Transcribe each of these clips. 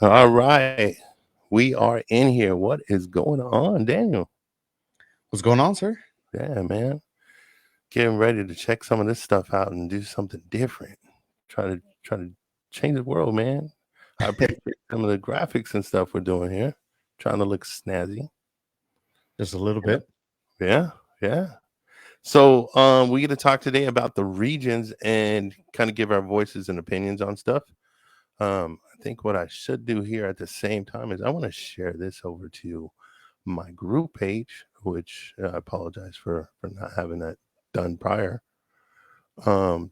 All right. We are in here. What is going on, Daniel? What's going on, sir? Yeah, man. Getting ready to check some of this stuff out and do something different. Try to change the world, man. I appreciate some of the graphics and stuff we're doing here. Trying to look snazzy. Just a little Yeah. bit. Yeah. So we get to talk today about the regions and kind of give our voices and opinions on stuff. I think what I should do here at the same time is I want to share this over to my group page, which I apologize for not having that done prior. Um,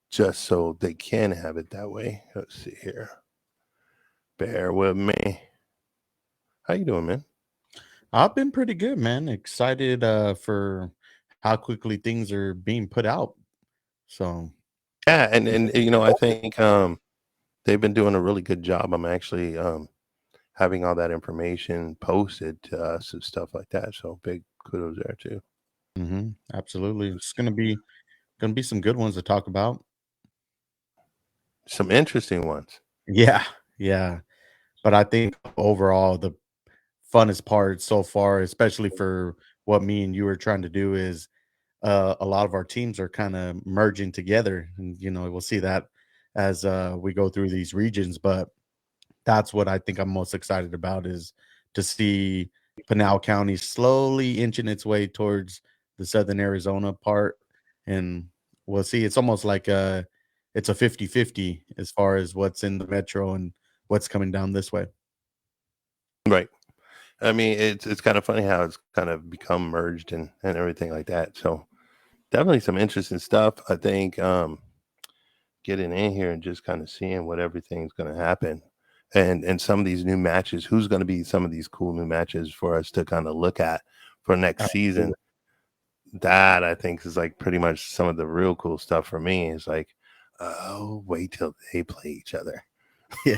just so they can have it that way. Let's see here. Bear with me. How you doing, man? I've been pretty good, man. Excited for how quickly things are being put out. So Yeah, and I think they've been doing a really good job. I'm actually having all that information posted to us and stuff like that. So big kudos there too. absolutely, it's gonna be some good ones to talk about. Some interesting ones. Yeah, yeah. But I think overall the funnest part so far, especially for what me and you are trying to do, is a lot of our teams are kind of merging together, and we'll see that as we go through these regions. But that's what I think I'm most excited about is to see Pinal County slowly inching its way towards the southern Arizona part. And we'll see. It's almost like it's a 50-50 as far as what's in the metro and what's coming down this way. Right. I mean, it's kind of funny how it's kind of become merged and everything like that. So definitely some interesting stuff. I think getting in here and just kind of seeing what everything's going to happen, and some of these new matches. Who's going to be some of these cool new matches for us to kind of look at for next season? That I think is like pretty much some of the real cool stuff for me. Is like, oh, wait till they play each other. Yeah.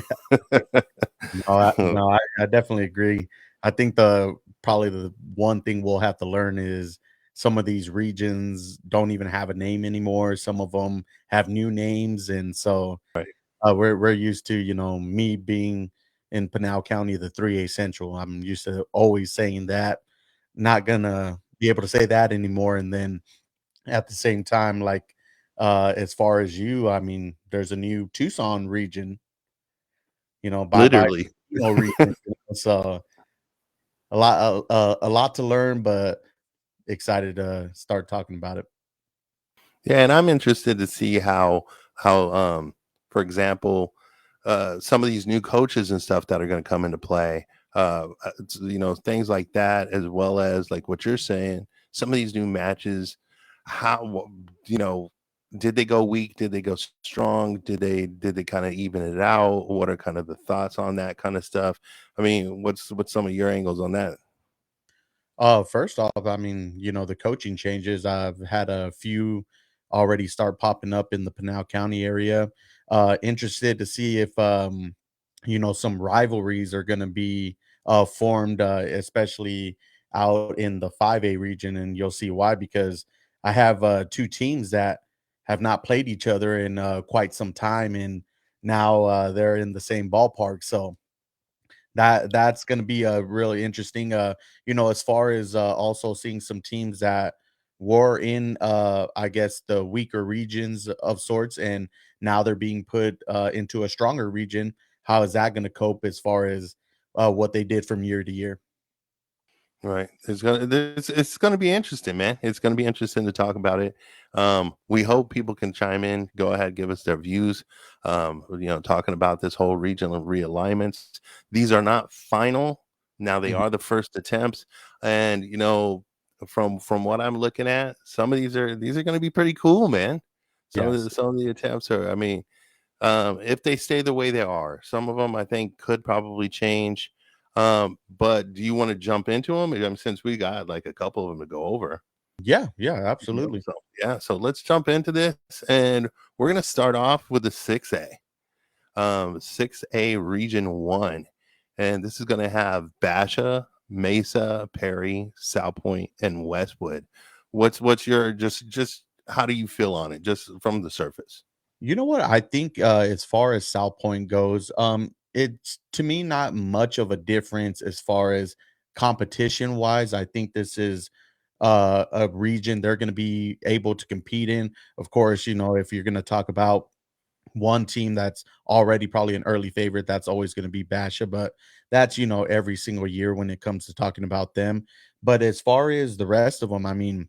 No, I definitely agree. I think probably the one thing we'll have to learn is some of these regions don't even have a name anymore. Some of them have new names, and so Right. we're used to me being in Pinal County, the 3A Central. I'm used to always saying that. Not gonna be able to say that anymore. And then at the same time, like as far as you, I mean, there's a new Tucson region, by Literally. region. So a lot to learn, but excited to start talking about it. Yeah, and I'm interested to see how for example, some of these new coaches and stuff that are going to come into play. Things like that, as well as like what you're saying. Some of these new matches, how did they go weak? Did they go strong? Did they kind of even it out? What are kind of the thoughts on that kind of stuff? I mean, what's some of your angles on that? First off, I mean, the coaching changes. I've had a few already start popping up in the Pinal County area. Interested to see if some rivalries are going to be formed, especially out in the 5A region, and you'll see why, because I have two teams that have not played each other in quite some time, and now they're in the same ballpark. So that's going to be really interesting. As far as also seeing some teams that were in, I guess, the weaker regions of sorts, and now they're being put into a stronger region. How is that going to cope as far as what they did from year to year? Right. It's gonna be interesting, man. It's gonna be interesting to talk about it. We hope people can chime in, go ahead, give us their views. Talking about this whole regional realignments. These are not final. Now they Mhm. are the first attempts, and from what I'm looking at, some of these are gonna be pretty cool, man. Yes. Some of the attempts are. I mean, if they stay the way they are. Some of them I think could probably change. But do you want to jump into them? Since we got like a couple of them to go over. Yeah. Yeah. Absolutely. So yeah, so let's jump into this, and we're gonna start off with the 6A. 6A Region 1. And this is gonna have Basha, Mesa, Perry, South Point, and Westwood. What's your just how do you feel on it just from the surface? You know what? I think as far as South Point goes, it's to me not much of a difference as far as competition wise. I think this is a region they're going to be able to compete in. Of course, if you're going to talk about one team that's already probably an early favorite, that's always going to be Basha, but that's every single year when it comes to talking about them. But as far as the rest of them, I mean,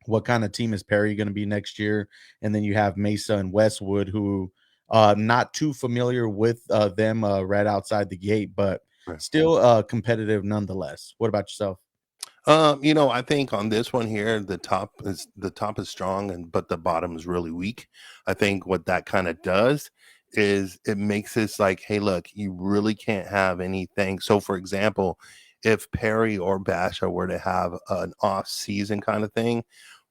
what kind of team is Perry going to be next year? And then you have Mesa and Westwood, who not too familiar with them right outside the gate, but still competitive nonetheless. What about yourself? I think on this one here, the top is strong and but the bottom is really weak. I think what that kind of does is it makes this like, hey, look, you really can't have anything. So for example, if Perry or Basha were to have an off season kind of thing,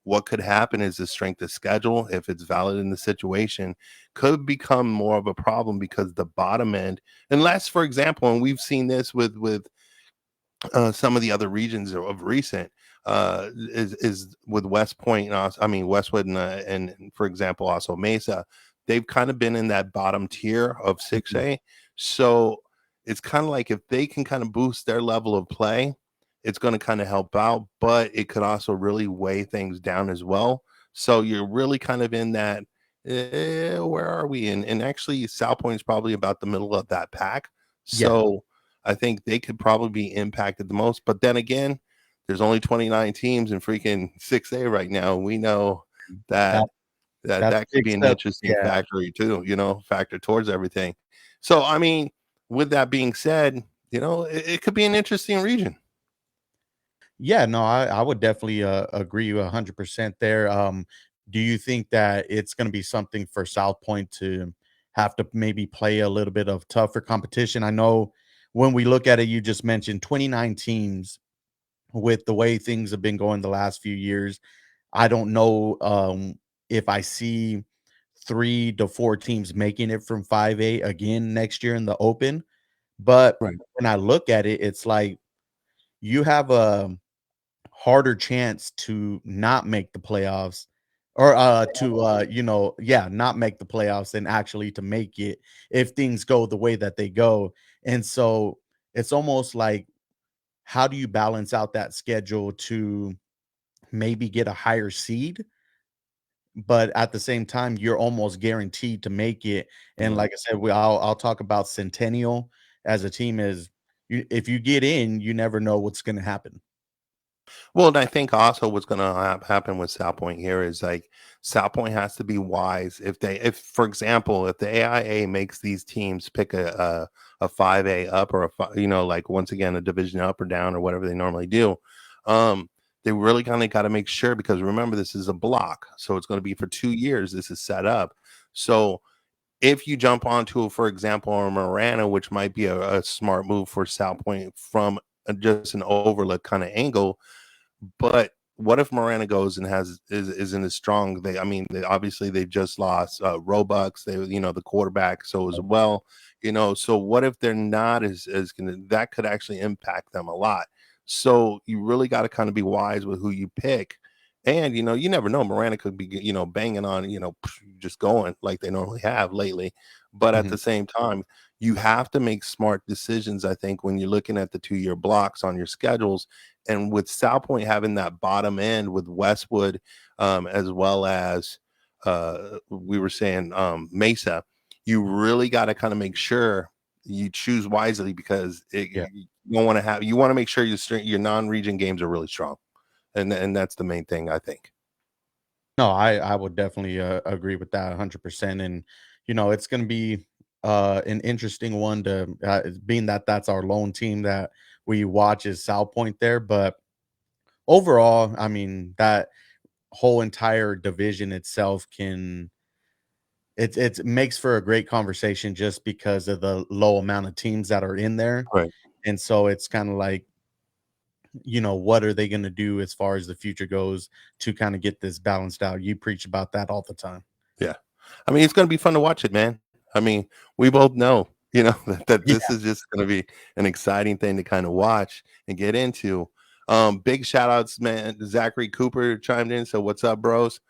what could happen is the strength of schedule, if it's valid in the situation, could become more of a problem because the bottom end, unless, for example, and we've seen this with some of the other regions of recent is with West Point and also, I mean Westwood and for example also Mesa, they've kind of been in that bottom tier of Mhm. 6A. So it's kind of like if they can kind of boost their level of play, it's going to kind of help out, but it could also really weigh things down as well. So you're really kind of in that where are we in? And actually South Point is probably about the middle of that pack. Yeah. So I think they could probably be impacted the most. But then again, there's only 29 teams in freaking 6A right now. We know that That that that could be picks an up. interesting Yeah. factory too, factor towards everything. So I mean, with that being said, it could be an interesting region. Yeah, no, I would definitely agree 100% there. Do you think that it's going to be something for South Point to have to maybe play a little bit of tougher competition? I know when we look at it, you just mentioned 29 teams with the way things have been going the last few years. I don't know if I see 3 to 4 teams making it from 5A again next year in the Open. But Right. when I look at it, it's like you have a harder chance to not make the playoffs or to yeah, not make the playoffs than actually to make it if things go the way that they go. And so it's almost like, how do you balance out that schedule to maybe get a higher seed, but at the same time you're almost guaranteed to make it? And Mm. like I said, I'll talk about Centennial as a team. Is you, if you get in, you never know what's going to happen. Well, and I think also what's going to happen with South Point here is like South Point has to be wise. If for example, if the AIA makes these teams pick a 5A up or like once again a division up or down or whatever they normally do, um, they really kind of got to make sure because remember this is a block, so it's going to be for 2 years. This is set up, so if you jump onto, for example, a Marana, which might be a smart move for South Point from just an overlook kind of angle, but what if Miranda goes and isn't as strong? Obviously they've just lost Robux, the quarterback, so as well, so what if they're not as gonna that could actually impact them a lot. So you really got to kind of be wise with who you pick. And you never know. Miranda could be, banging on, just going like they normally have lately. But at Mhm. the same time, you have to make smart decisions, I think, when you're looking at the 2-year blocks on your schedules. And with South Point having that bottom end with Westwood, as well as we were saying Mesa, you really got to kind of make sure you choose wisely, because Yeah. you don't want to have, you want to make sure your non-region games are really strong, and that's the main thing, I think. No, I would definitely, agree with that 100%, and, it's gonna be, an interesting one to, being that that's our lone team that we watch is South Point there, but overall, I mean, that whole entire division itself can it makes for a great conversation just because of the low amount of teams that are in there, Right. and so it's kinda like, what are they gonna do as far as the future goes to kinda get this balanced out? You preach about that all the time. Yeah. I mean, it's gonna be fun to watch it, man. I mean, we both know, that this Yeah. is just gonna be an exciting thing to kind of watch and get into. Big shout outs, man. Zachary Cooper chimed in. So what's up, bros?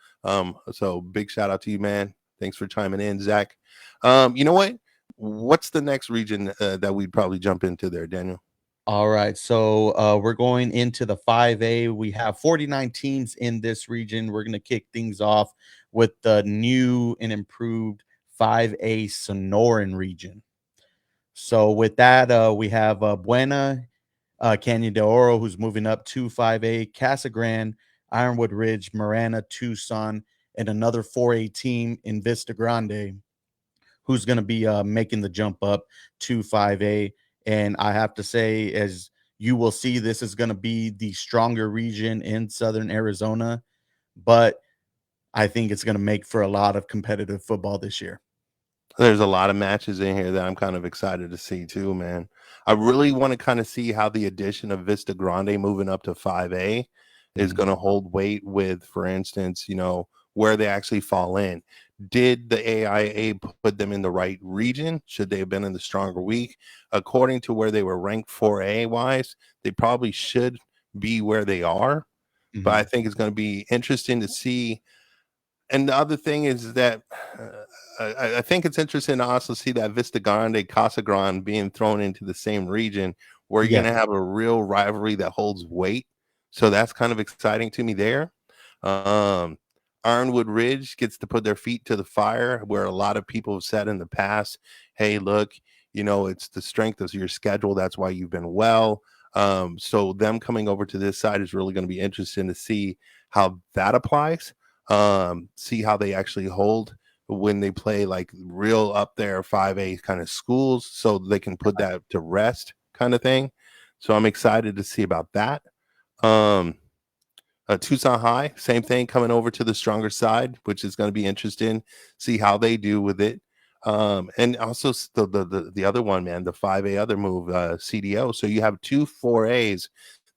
So big shout out to you, man. Thanks for chiming in, Zach. You know what? What's the next region that we'd probably jump into there, Daniel? All right. So we're going into the 5A. We have 49 teams in this region. We're going to kick things off with the new and improved 5A Sonoran region. So with that, we have Buena, Canyon de Oro, who's moving up to 5A, Casa Grande, Ironwood Ridge, Marana, Tucson, and another 4A team in Vista Grande who's going to be making the jump up to 5A. And I have to say, as you will see, this is going to be the stronger region in Southern Arizona, but I think it's going to make for a lot of competitive football this year. There's a lot of matches in here that I'm kind of excited to see too, man. I really want to kind of see how the addition of Vista Grande moving up to 5A is Mhm. going to hold weight with, for instance, where they actually fall in. Did the AIA put them in the right region? Should they have been in the stronger week? According to where they were ranked 4A wise, they probably should be where they are. But I Mhm. think it's going to be interesting to see. And the other thing is that I think it's interesting to also see that Vista Grande, Casa Grande being thrown into the same region where you're Yeah. going to have a real rivalry that holds weight. So that's kind of exciting to me there. Um, Ironwood Ridge gets to put their feet to the fire, where a lot of people have said in the past, hey, look, it's the strength of your schedule. That's why you've been well. So them coming over to this side is really going to be interesting to see how that applies, see how they actually hold when they play like real up there 5A kind of schools, so they can put that to rest kind of thing. So I'm excited to see about that. Um, Tucson High, same thing, coming over to the stronger side, which is going to be interesting. See how they do with it. And also the other one, man, the 5A other move, CDO. So you have two 4As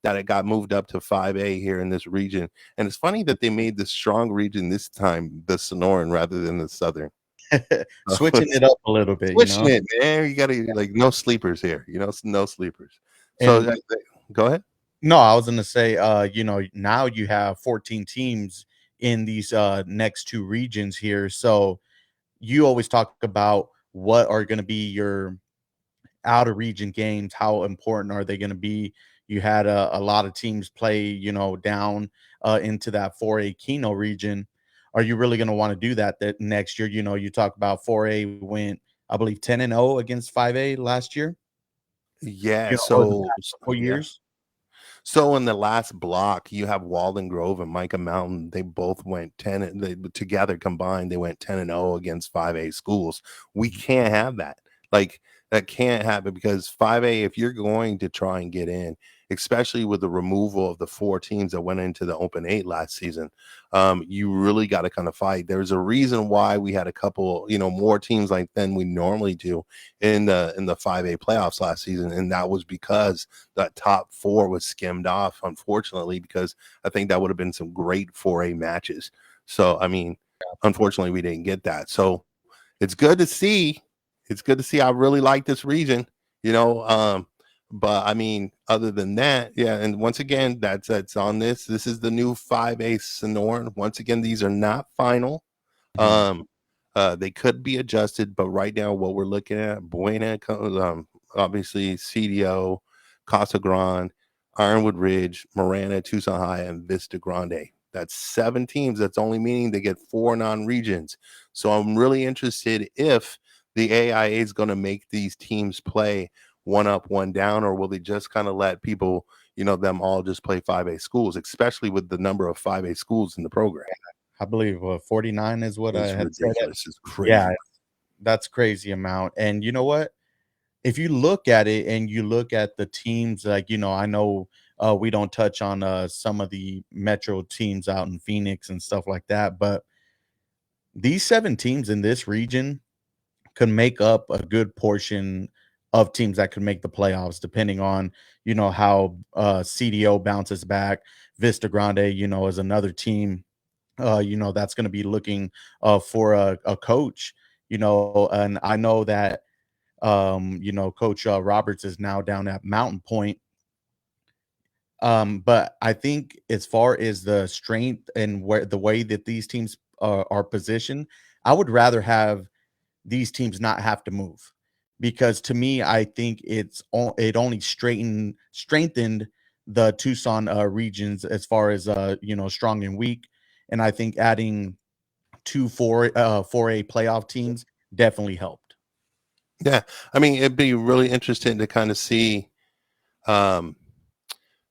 that it got moved up to 5A here in this region. And it's funny that they made the strong region this time the Sonoran rather than the Southern. Switching it up a little bit, Switching it, man. You got to, like, no sleepers here. No sleepers. So And go ahead. no, I was gonna say, now you have 14 teams in these next two regions here. So you always talk about what are gonna be your out of region games, how important are they going to be? You had a lot of teams play, down into that 4A Keno region. Are you really going to want to do that next year? You talk about 4A went, I believe, 10-0 against 5A last year, Yeah, or the so past couple yeah. years. So in the last block, you have Walden Grove and Micah Mountain. They both went 10 they together combined, they went 10-0 against 5A schools. We Mhm. can't have that. Like, that can't happen, because 5A, if you're going to try and get in, especially with the removal of the four teams that went into the Open 8 last season, you really got to kind of fight. There's a reason why we had a couple, more teams like than we normally do in the 5A playoffs last season, and that was because that top four was skimmed off, unfortunately, because I think that would have been some great 4A matches. So, I mean, unfortunately, we didn't get that. So it's good to see. It's good to see. I really like this region, you know. But I mean, other than that, yeah. And once again, that's on this. This is the new 5A Sonoran. Once again, these are not final. Mhm. Um, They could be adjusted, but right now, what we're looking at, Buena, obviously CDO, Casa Grande, Ironwood Ridge, Marana, Tucson High, and Vista Grande. That's 7 teams. That's only meaning they get 4 non-regions. So I'm really interested if the AIA is going to make these teams play one up, one down, or will they just kind of let people, them all just play 5A schools, especially with the number of 5A schools in the program? I believe 49 is what I It's had said. ridiculous. It's Yeah, crazy. that's crazy amount. And you know what? If you look at it and you look at the teams, like, I know we don't touch on some of the metro teams out in Phoenix and stuff like that, but these 7 teams in this region could make up a good portion of teams that could make the playoffs, depending on, how CDO bounces back. Vista Grande, is another team, that's going to be looking for a coach, and I know that Coach Roberts is now down at Mountain Point. But I think as far as the strength and where the way that these teams are positioned, I would rather have these teams not have to move, because to me, I think it only strengthened the Tucson regions as far as strong and weak, and I think adding 4A playoff teams definitely helped. Yeah, I mean, it'd be really interesting to kind of see um,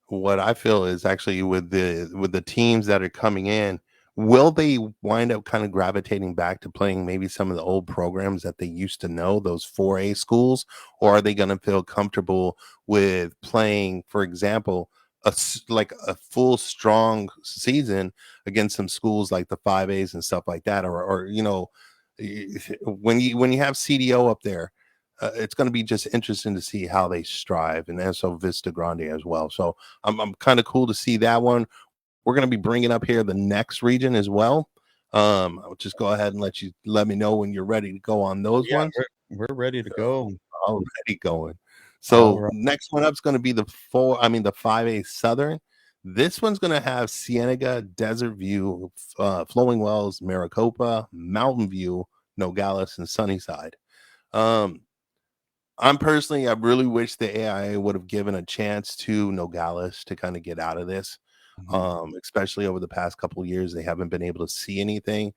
what I feel is actually with the teams that are coming in, will they wind up kind of gravitating back to playing maybe some of the old programs that they used to know, those 4A schools, or are they going to feel comfortable with playing, for example, like a full strong season against some schools like the 5As and stuff like that, or when you have CDO up there, it's going to be just interesting to see how they strive, and so Vista Grande as well. So I'm kind of cool to see that one. We're going to be bringing up here the next region as well. I'll just go ahead and let me know when you're ready to go on Oh those yeah, ones. we're ready to go. Already going. All So right. next one up is going to be the 5A Southern. This one's going to have Cienega, Desert View, Flowing Wells, Maricopa, Mountain View, Nogales, and Sunnyside. Um, I really wish the AIA would have given a chance to Nogales to kind of get out of this. Mhm. Especially over the past couple of years, they haven't been able to see anything.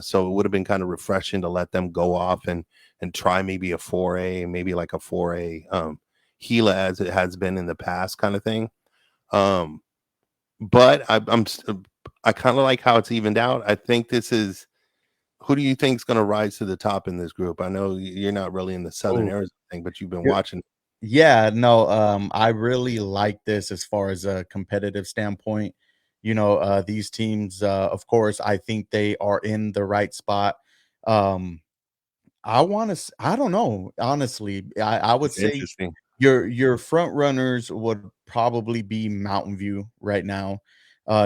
So it would have been kind of refreshing to let them go off and try maybe a 4A, maybe like a 4A Gila as it has been in the past kind of thing. Um, but I kind of like how it's evened out. I think this is who do you think is going to rise to the top in this group? I know you're not really in the Southern Oh, Arizona thing, but you've been watching. yeah, no, I really like this as far as a competitive standpoint. These teams, of course, I think they are in the right spot. Um, I don't know, honestly. I would It's say interesting. your front runners would probably be Mountain View right now,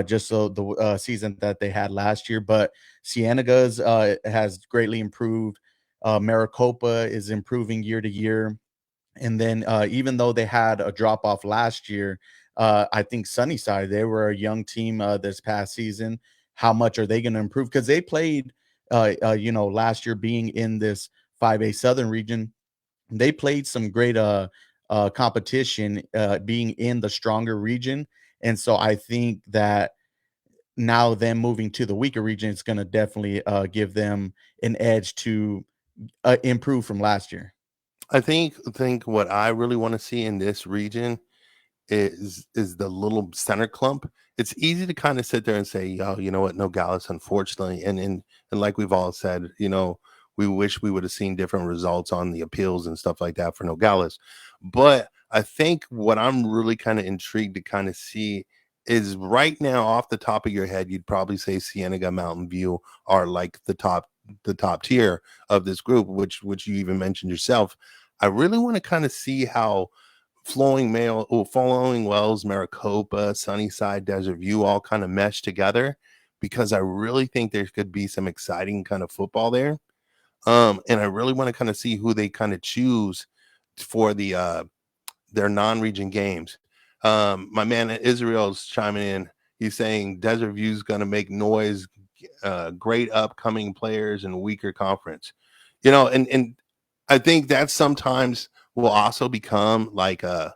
just so the season that they had last year. But Cienega's has greatly improved. Maricopa is improving year to year. And then even though they had a drop off last year, I think Sunnyside, they were a young team this past season. How much are they going to improve? Because they played, last year being in this 5A Southern region, they played some great competition being in the stronger region. And so I think that now them moving to the weaker region is going to definitely give them an edge to improve from last year. I think what I really want to see in this region is the little center clump. It's easy to kind of sit there and say, "Oh, you know what? No Gallus, unfortunately." And like we've all said, we wish we would have seen different results on the appeals and stuff like that for Nogales. But I think what I'm really kind of intrigued to kind of see is right now off the top of your head, you'd probably say Cienega Mountain View are like the top tier of this group, which you even mentioned yourself. I really want to kind of see how Flowing Wells, Maricopa, Sunnyside, Desert View all kind of mesh together because I really think there could be some exciting kind of football there. And I really want to kind of see who they kind of choose for their non-region games. My man Israel's chiming in. He's saying Desert View's going to make noise, great upcoming players and weaker conference. And I think that sometimes will also become like a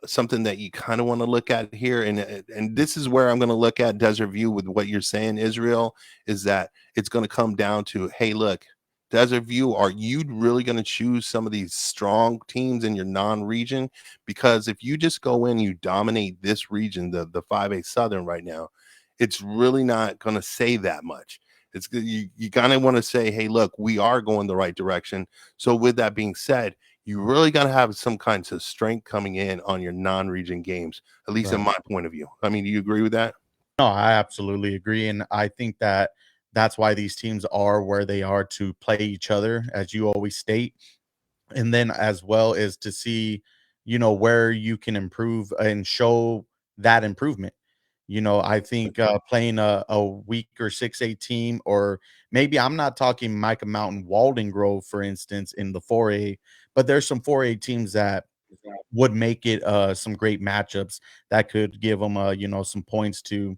something that you kind of want to look at here, and this is where I'm going to look at Desert View with what you're saying, Israel, is that it's going to come down to, hey, look, Desert View, are you really going to choose some of these strong teams in your non-region? Because if you just go in, you dominate this region, the 5A Southern right now, it's really not going to say that much. It's you kind of want to say, hey, look, we are going the right direction. So with that being said, you really got to have some kinds of strength coming in on your non-region games, at least in Right. my point of view. I mean, do you agree with that? No, I absolutely agree, and I think that that's why these teams are where they are to play each other, as you always state, and then as well as to see, where you can improve and show that improvement. I think playing a weaker 6A team, or maybe I'm not talking Micah Mountain, Walden Grove, for instance, in the 4A, but there's some 4A teams that would make it some great matchups that could give them some points to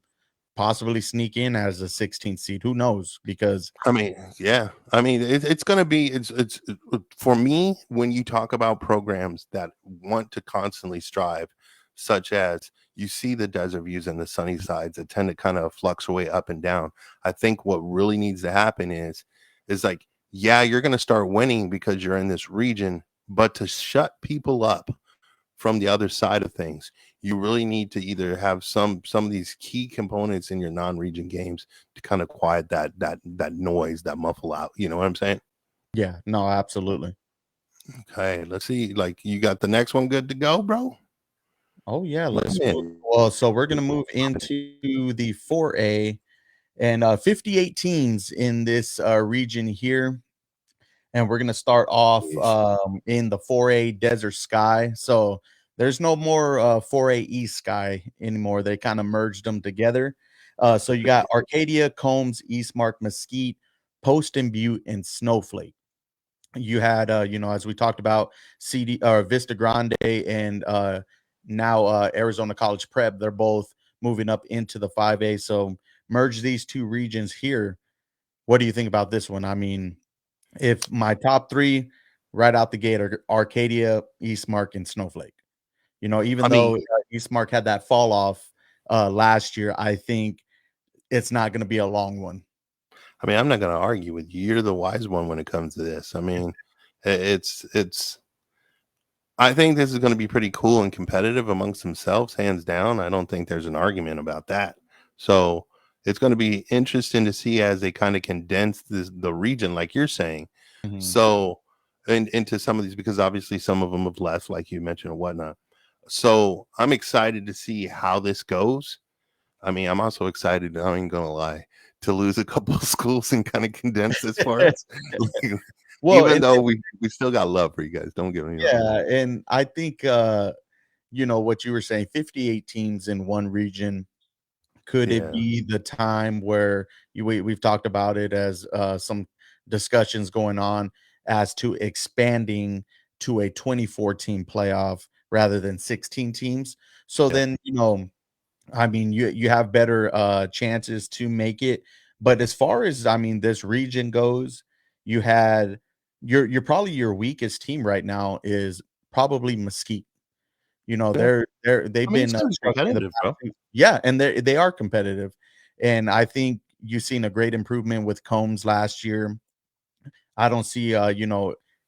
possibly sneak in as a 16th seed. Who knows? Because I mean, yeah. I mean, it's going to be for me when you talk about programs that want to constantly strive, such as you see the desert views and the sunny sides that tend to kind of fluctuate up and down. I think what really needs to happen is like, yeah, you're going to start winning because you're in this region, but to shut people up from the other side of things, you really need to either have some of these key components in your non-region games to kind of quiet that noise, that muffle out. You know what I'm saying? yeah, no, absolutely. Okay, let's see. Like, you got the next one good to go, bro? Oh yeah, Let let's me move. in. Well, so we're gonna move into the 4A and 58 teams in this region here. And we're gonna start off in the 4A Desert Sky. So there's no more 4A East Sky anymore. They kind of merged them together. So you got Arcadia, Combs, Eastmark, Mesquite, Post and Butte, and Snowflake. You had as we talked about, CD or Vista Grande and now Arizona College Prep. They're both moving up into the 5A. So merge these two regions here. What do you think about this one? I mean, if my top three right out the gate are Arcadia, Eastmark, and Snowflake. Even I mean, though Eastmark had that fall off last year, I think it's not going to be a long one. I'm not going to argue with you. You're the wise one when it comes to this. I mean, it's. I think this is going to be pretty cool and competitive amongst themselves, hands down. I don't think there's an argument about that. So it's going to be interesting to see as they kind of condense the region, like you're saying. Mhm. So, into some of these, because obviously some of them have left, like you mentioned, and whatnot. So I'm excited to see how this goes. I mean, I'm also excited, I ain't gonna lie, to lose a couple of schools and kind of condense this for us. Like, Well, even and though we still got love for you guys, don't get me wrong. yeah, and I think what you were saying, 58 teams in one region. Could it Yeah, be the time where we've talked about it as some discussions going on as to expanding to a 24 team playoff rather than 16 teams? So yeah. then, I mean, you have better chances to make it. But as far as I mean, this region goes, you had you're probably your weakest team right now is probably Mesquite. Yeah. They've I mean, it's been gonna be struggling in the competitive, past bro. yeah, and they are competitive, and I think you've seen a great improvement with Combs last year. I don't see,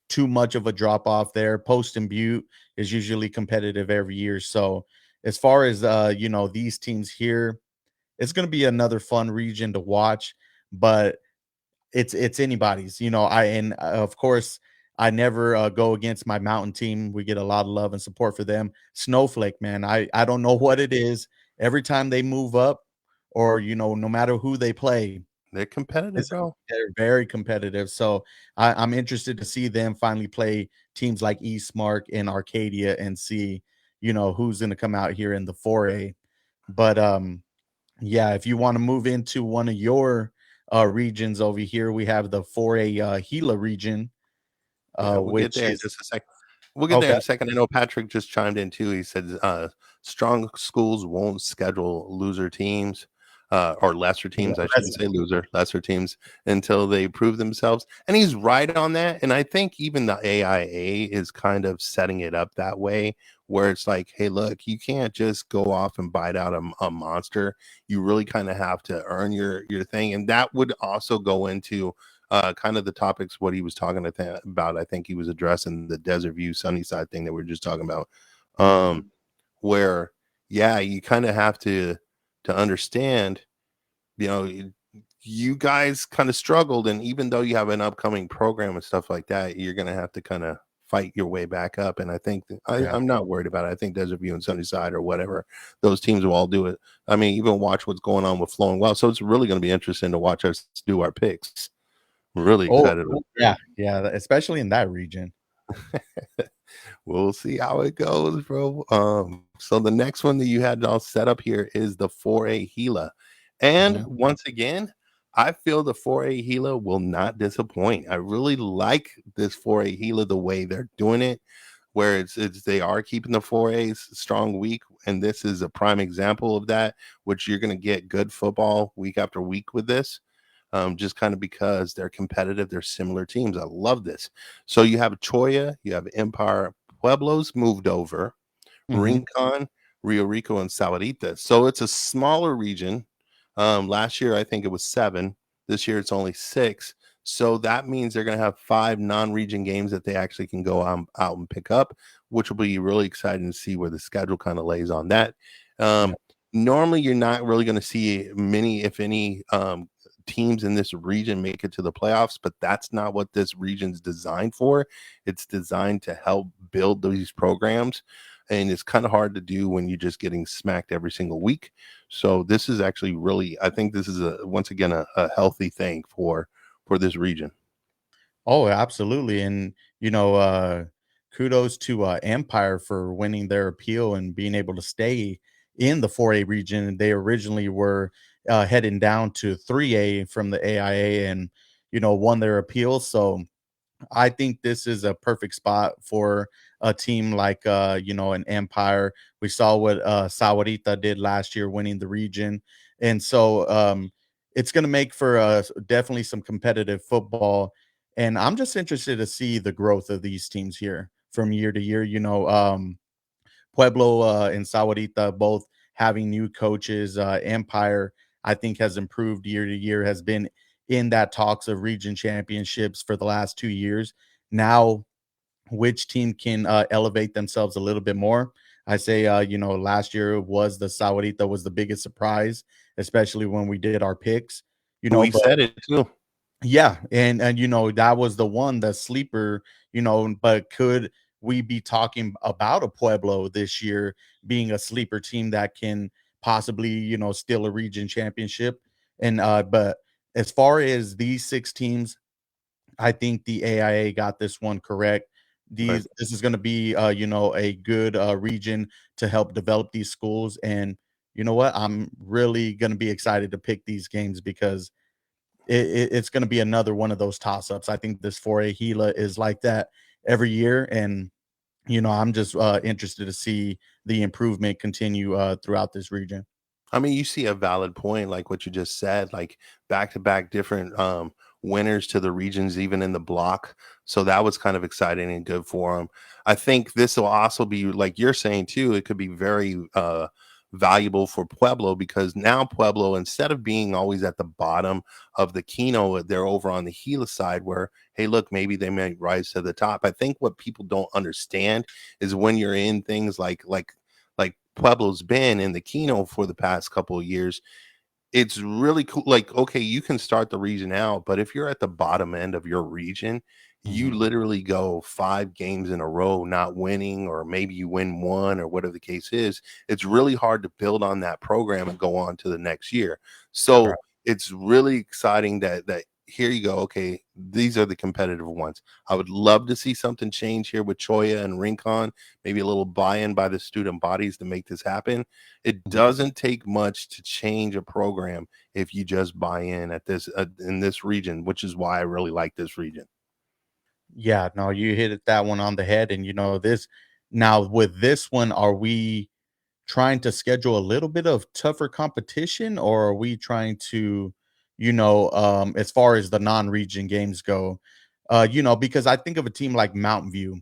too much of a drop off there. Post and Butte is usually competitive every year. So as far as these teams here, it's going to be another fun region to watch. But it's anybody's, of course I never go against my mountain team. We get a lot of love and support for them. Snowflake, man, I don't know what it is. Every time they move up, or no matter who they play, They're competitive, bro. they're very competitive. So I'm interested to see them finally play teams like Eastmark and Arcadia and see, who's going to come out here in the 4A. But yeah, if you want to move into one of your regions over here, we have the 4A Gila region, Yeah, we'll get which there in is just a second. We'll get there okay. in a second. I know Patrick just chimed in too. He said strong schools won't schedule loser teams. or lesser teams, I shouldn't That's say loser, lesser teams until they prove themselves. And he's right on that. And I think even the AIA is kind of setting it up that way, where it's like, hey, look, you can't just go off and bite out a monster. You really kind of have to earn your thing. And that would also go into kind of the topics what he was talking about. I think he was addressing the Desert View Sunnyside thing that we are just talking about. mhm, Um, where yeah, you kind of have to understand, you know, you guys kind of struggled, and even though you have an upcoming program and stuff like that, you're going to have to kind of fight your way back up. And I think yeah. I'm not worried about it. I think Desert View and Sunnyside or whatever, those teams will all do it. I mean, even watch what's going on with Flowing Well. So it's really going to be interesting to watch us do our picks. Really Oh, excited. yeah, yeah, especially in that region. We'll see how it goes, bro. So the next one that you had all set up here is the 4A Gila. And Mhm, once again, I feel the 4A Gila will not disappoint. I really like this 4A Gila the way they're doing it, where it's they are keeping the 4A's strong week. And this is a prime example of that, which you're gonna get good football week after week with this. Just kind of because they're competitive, they're similar teams. I love this. So you have Choya, you have Empire, Pueblos moved over, mhm, Rincon, Rio Rico, and Saladita. So it's a smaller region. Last year, I think it was 7. This year, it's only 6. So that means they're going to have 5 non-region games that they actually can go out and pick up, which will be really exciting to see where the schedule kind of lays on that. yeah. Um, Normally, you're not really going to see many, if any, teams in this region make it to the playoffs, but that's not what this region's designed for. It's designed to help build these programs, and it's kind of hard to do when you're just getting smacked every single week. So this is actually really, I think this is a once again a healthy thing for this region. Oh, absolutely, and, kudos to, Empire for winning their appeal and being able to stay in the 4A region. They originally were, heading down to 3A from the AIA and, won their appeal, so I think this is a perfect spot for a team like an Empire. We saw what Sawarita did last year, winning the region, and so it's going to make for definitely some competitive football. And I'm just interested to see the growth of these teams here from year to year. Pueblo and Sawarita both having new coaches. Empire, I think, has improved year to year, has been in that talks of region championships for the last 2 years. Now, which team can elevate themselves a little bit more? I say, last year was the Sawarita was the biggest surprise, especially when we did our picks. We But said it too. yeah, and that was the one, the sleeper, but could we be talking about a Pueblo this year being a sleeper team that can possibly, steal a region championship? And but as far as these 6 teams, I think the AIA got this one correct. Right. This is going to be a good region to help develop these schools, and you know what? I'm really going to be excited to pick these games because it's going to be another one of those toss ups. I think this 4A Gila is like that every year, and I'm just interested to see the improvement continue throughout this region. I mean, you see a valid point, like what you just said, like back to back different winners to the regions, even in the block. So that was kind of exciting and good for them. I think this will also be, like you're saying too, it could be very valuable for Pueblo, because now Pueblo, instead of being always at the bottom of the Keno, they're over on the Gila side where, hey, look, maybe they might rise to the top. I think what people don't understand is when you're in things like Pueblo's been in the Keno for the past couple of years, it's really cool. Like, okay, you can start the region out, but if you're at the bottom end of your region, you Mhm. literally go 5 games in a row not winning, or maybe you win one, or whatever the case is. It's really hard to build on that program and go on to the next year. Right. So it's really exciting that here you go. Okay, these are the competitive ones. I would love to see something change here with Choya and Rincon, maybe a little buy-in by the student bodies to make this happen. It Mhm. doesn't take much to change a program if you just buy in at this in this region, which is why I really like this region. Yeah, no, you hit that one on the head. And this now with this one, are we trying to schedule a little bit of tougher competition, or are we trying to, as far as the non-region games go, because I think of a team like Mountain View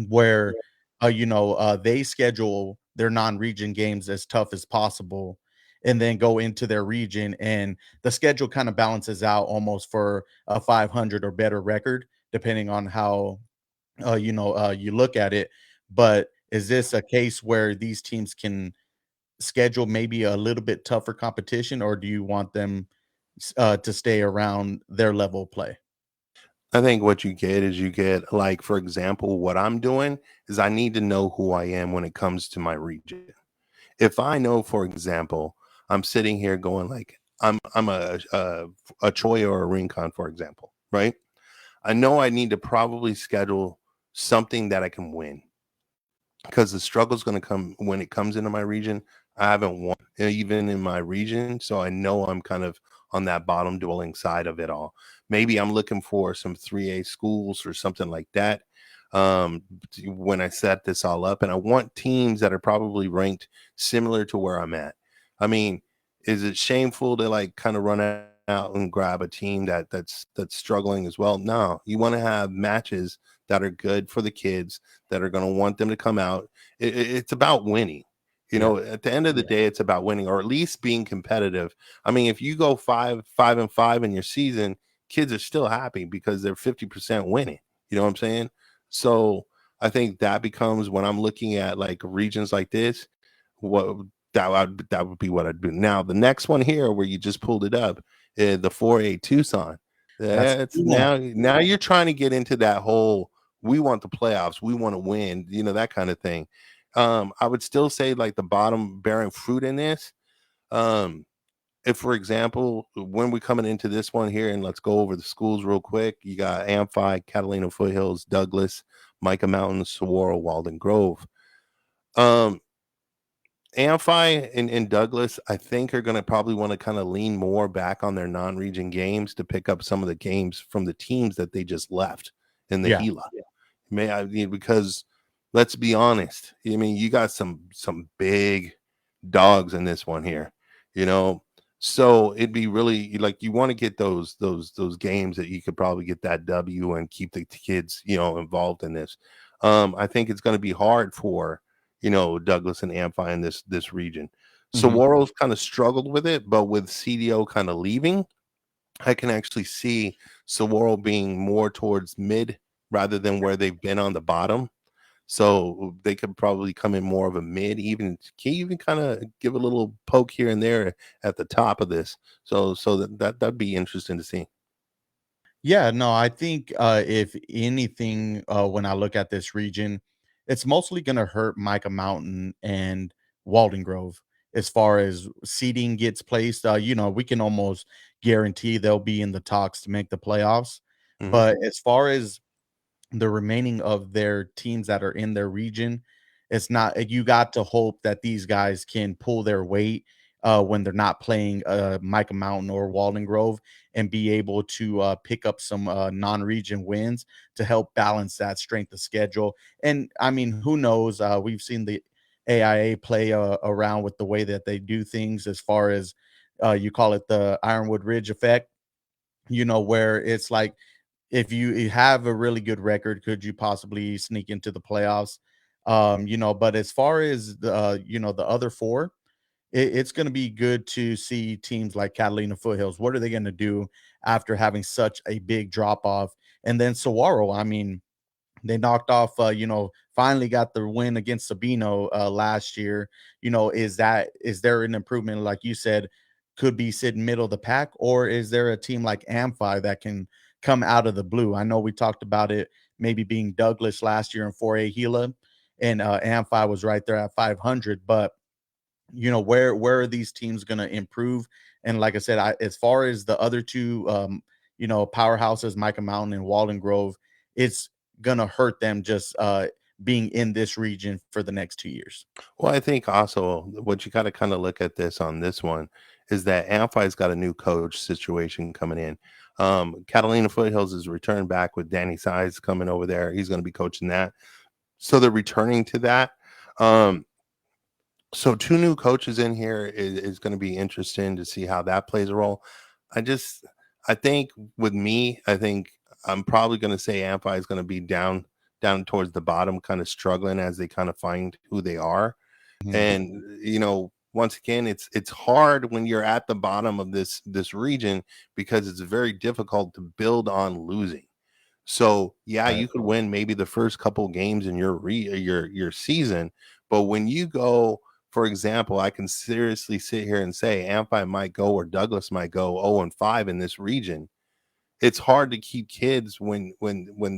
where they schedule their non-region games as tough as possible and then go into their region, and the schedule kind of balances out almost for a 500 or better record depending on how you look at it. But is this a case where these teams can schedule maybe a little bit tougher competition, or do you want them to stay around their level of play? I think what you get is you get, like, for example, what I'm doing is I need to know who I am when it comes to my region. If I know, for example, I'm sitting here going like I'm a Troy or a Rincon, for example, right? I know I need to probably schedule something that I can win because the struggle's going to come when it comes into my region. I haven't won even in my region, so I know I'm kind of on that bottom dwelling side of it all. Maybe I'm looking for some 3A schools or something like that when I set this all up, and I want teams that are probably ranked similar to where I'm at. I mean, is it shameful to like kind of run out and grab a team that's struggling as well? No, you want to have matches that are good for the kids that are going to want them to come out. It's about winning. You Yeah. know, at the end of the day, it's about winning or at least being competitive. I mean, if you go 5-5 in your season, kids are still happy because they're 50% winning. You know what I'm saying? So I think that becomes when I'm looking at like regions like this, what that would be what I'd do. Now the next one here where you just pulled it up, the 4A Tucson. That's That's yeah. now you're trying to get into that whole we want the playoffs, we want to win, that kind of thing. I would still say like the bottom bearing fruit in this. Um, if for example, when we're coming into this one here, and let's go over the schools real quick. You got Amphi, Catalina Foothills, Douglas, Micah Mountain, Saguaro, Walden Grove. Um, Amphi and Douglas, I think, are going to probably want to kind of lean more back on their non-region games to pick up some of the games from the teams that they just left in the Yeah. Gila. May I mean, because let's be honest. I mean, you got some big dogs in this one here, you know. So it'd be really like you want to get those games that you could probably get that W and keep the kids, involved in this. I think it's going to be hard for Douglas and Amphi in this region. Mhm. Saguaro's kind of struggled with it, but with CDO kind of leaving, I can actually see Saguaro being more towards mid rather than where they've been on the bottom. So they could probably come in more of a mid, can you even kind of give a little poke here and there at the top of this. So that'd be interesting to see. Yeah, no, I think if anything, when I look at this region, it's mostly going to hurt Micah Mountain and Walden Grove as far as seeding gets placed. We can almost guarantee they'll be in the talks to make the playoffs. Hmm. But as far as the remaining of their teams that are in their region, it's not, you got to hope that these guys can pull their weight when they're not playing Micah Mountain or Walden Grove, and be able to pick up some non-region wins to help balance that strength of schedule. And I mean, who knows? We've seen the AIA play around with the way that they do things, as far as you call it the Ironwood Ridge effect, where it's like, if you have a really good record, could you possibly sneak into the playoffs? But as far as the other four, it's going to be good to see teams like Catalina Foothills. What are they going to do after having such a big drop off? And then Saguaro, I mean, they knocked off, finally got the win against Sabino last year. Is there an improvement, like you said, could be sitting middle of the pack, or is there a team like Amphi that can come out of the blue? I know we talked about it maybe being Douglas last year in 4A Gila, and Amphi was right there at 500. But where are these teams going to improve? And like I said, as far as the other two powerhouses, Micah Mountain and Walden Grove, it's gonna hurt them just being in this region for the next 2 years. Well, I think also what you got to kind of look at this on this one is that Amphi's got a new coach situation coming in. Catalina Foothills is returned back with Danny Size coming over there. He's going to be coaching that. So they're returning to that. Um, So two new coaches in here is going to be interesting to see how that plays a role. I just I think with me, I think I'm probably going to say Ampi is going to be down towards the bottom, kind of struggling as they kind of find who they are. Mhm. And once again, it's hard when you're at the bottom of this region because it's very difficult to build on losing. So yeah, Right. you could win maybe the first couple games in your season, but when you go, for example, I can seriously sit here and say Amphi might go or Douglas might go 0-5 in this region. It's hard to keep kids when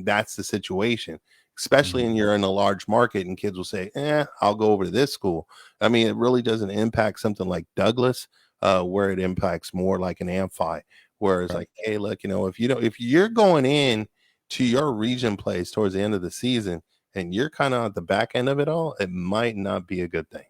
that's the situation, especially Mhm. when you're in a large market and kids will say, I'll go over to this school. I mean, it really doesn't impact something like Douglas, where it impacts more like an Amphi, where it's Right. like, hey, look, if you're going in to your region plays towards the end of the season and you're kind of at the back end of it all, it might not be a good thing.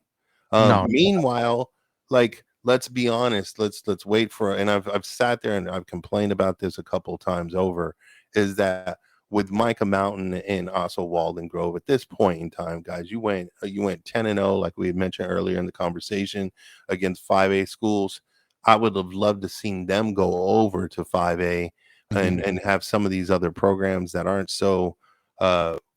No. Meanwhile, like let's be honest, let's wait for, and I've sat there and I've complained about this a couple of times over, is that with Micah Mountain and also Walden Grove at this point in time, guys, you went 10-0, like we had mentioned earlier in the conversation, against 5A schools. I would have loved to seen them go over to 5A Mhm. and have some of these other programs that aren't so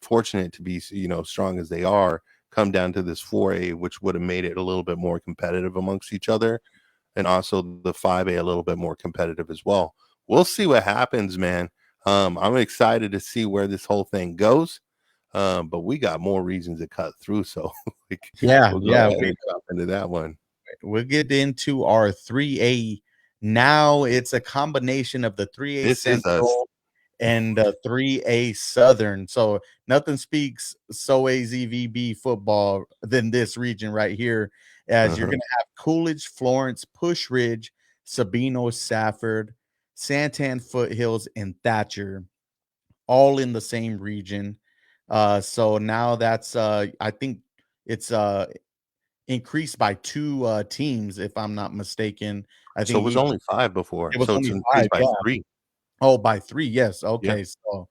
fortunate to be strong as they are come down to this 4A, which would have made it a little bit more competitive amongst each other, and also the 5A a little bit more competitive as well. We'll see what happens, man. I'm excited to see where this whole thing goes. But we got more reasons to cut through, so like, Yeah, we'll go yeah, ahead and jump into that one. we'll get into our 3A. Now it's a combination of the 3A This is us. Central and 3A Southern. So nothing speaks so AZVB football than this region right here, as you're Uh-huh. going to have Coolidge, Florence, Push Ridge, Sabino, Safford, Santan Foothills, and Thatcher, all in the same region. So now that's I think it's increased by two teams, if I'm not mistaken. I So it think was each only 5 before, it was so it's only increased five. by Yeah. 3. Oh, by 3, yes, Yeah, okay, so,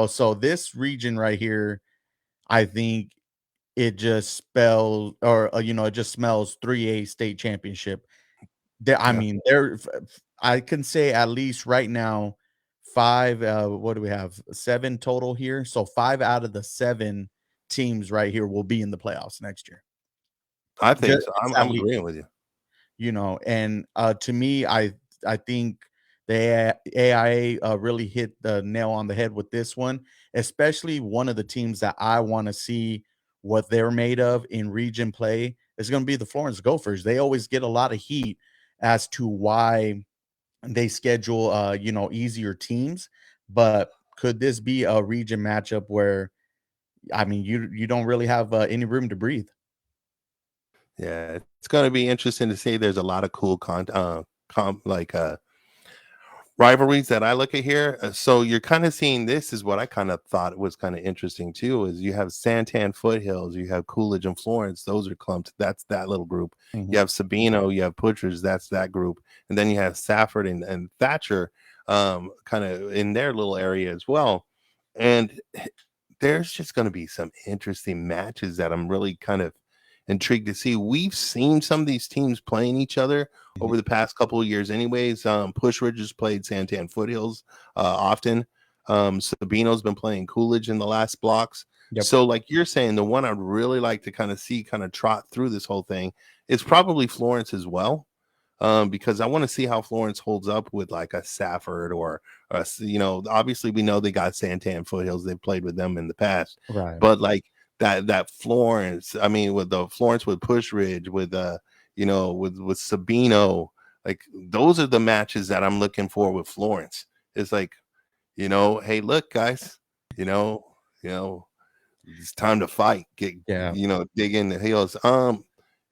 so this region right here, I think it just spells or, it just smells 3A state championship. There I yeah. mean, there f f I can say at least right now, 5, what do we have? 7 total here, so 5 out of the 7 teams right here will be in the playoffs next year. I Ju think so. it's I'm at least. agreeing with you. And to me, I think the AIA really hit the nail on the head with this one, especially one of the teams that I want to see what they're made of in region play is going to be the Florence Gophers. They always get a lot of heat as to why they schedule easier teams, but could this be a region matchup where, I mean, you don't really have any room to breathe? Yeah, it's gonna be interesting to see. There's a lot of cool rivalries that I look at here. So you're kind of seeing, this is what I kind of thought was kind of interesting too, is you have Santan Foothills, you have Coolidge and Florence, those are clumped. That's that little group. You Mhm. have Sabino, you have Butchers, that's that group. And then you have Safford and Thatcher kind of in their little area as well. And there's just going to be some interesting matches that I'm really kind of intrigued to see. We've seen some of these teams playing each other Mhm. over the past couple of years, anyways. Push Ridge played Santan Foothills often. Sabino's been playing Coolidge in the last blocks. Yep. So, like you're saying, the one I'd really like to kind of see kind of trot through this whole thing is probably Florence as well, because I want to see how Florence holds up with like a Safford or obviously we know they got Santan Foothills. They've played with them in the past, Right. but like that Florence, I mean, with the Florence with Push Ridge, with with Sabino, like those are the matches that I'm looking for with Florence. It's like, hey, look, guys, you know, you know, it's time to fight. Get Yeah. dig in the heels.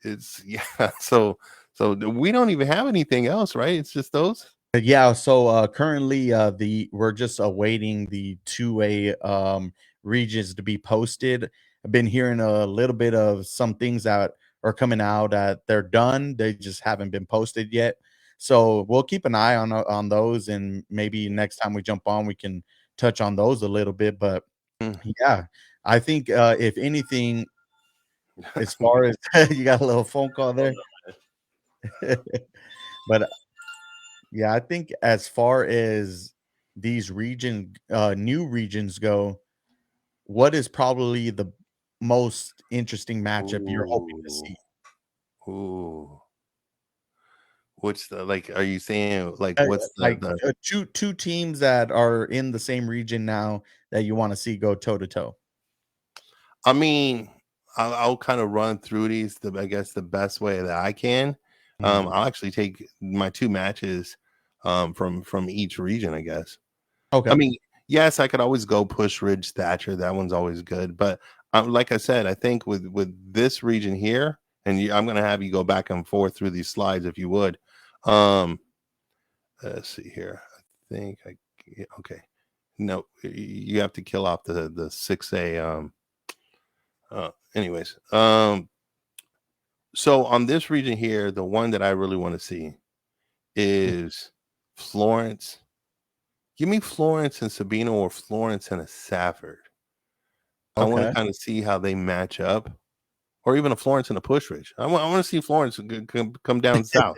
It's yeah. So we don't even have anything else, right? It's just those. Yeah, so currently the we're just awaiting the 2A regions to be posted. I've been hearing a little bit of some things that are coming out that they're done. They just haven't been posted yet. So we'll keep an eye on those, and maybe next time we jump on we can touch on those a little bit. But Mm, yeah, I think if anything, as far as you got a little phone call Hold there. But yeah, I think as far as these new regions go, what is probably the most interesting on. matchup you're hoping to Ooh, see? ooh. What's the like? Are you saying like what's Like the? two teams that are in the same region now that you want to see go toe to toe. I mean, I'll kind of run through these I guess the best way that I can. Mhm. I'll actually take my two matches from each region, I guess. I Okay. mean, yes, I could always go push Ridge Thatcher. That one's always good. But like I said, I think with this region here, and I'm gonna have you go back and forth through these slides if you would. Um, let's see here. I think I yeah, okay. No, you have to kill off the 6A. Anyways, so on this region here, the one that I really want to see is Florence. Give me Florence and Sabino or Florence and a Safford. I wanna Okay. kinda see how they match up, or even a Florence and a Pushridge. I wanna see Florence come down south.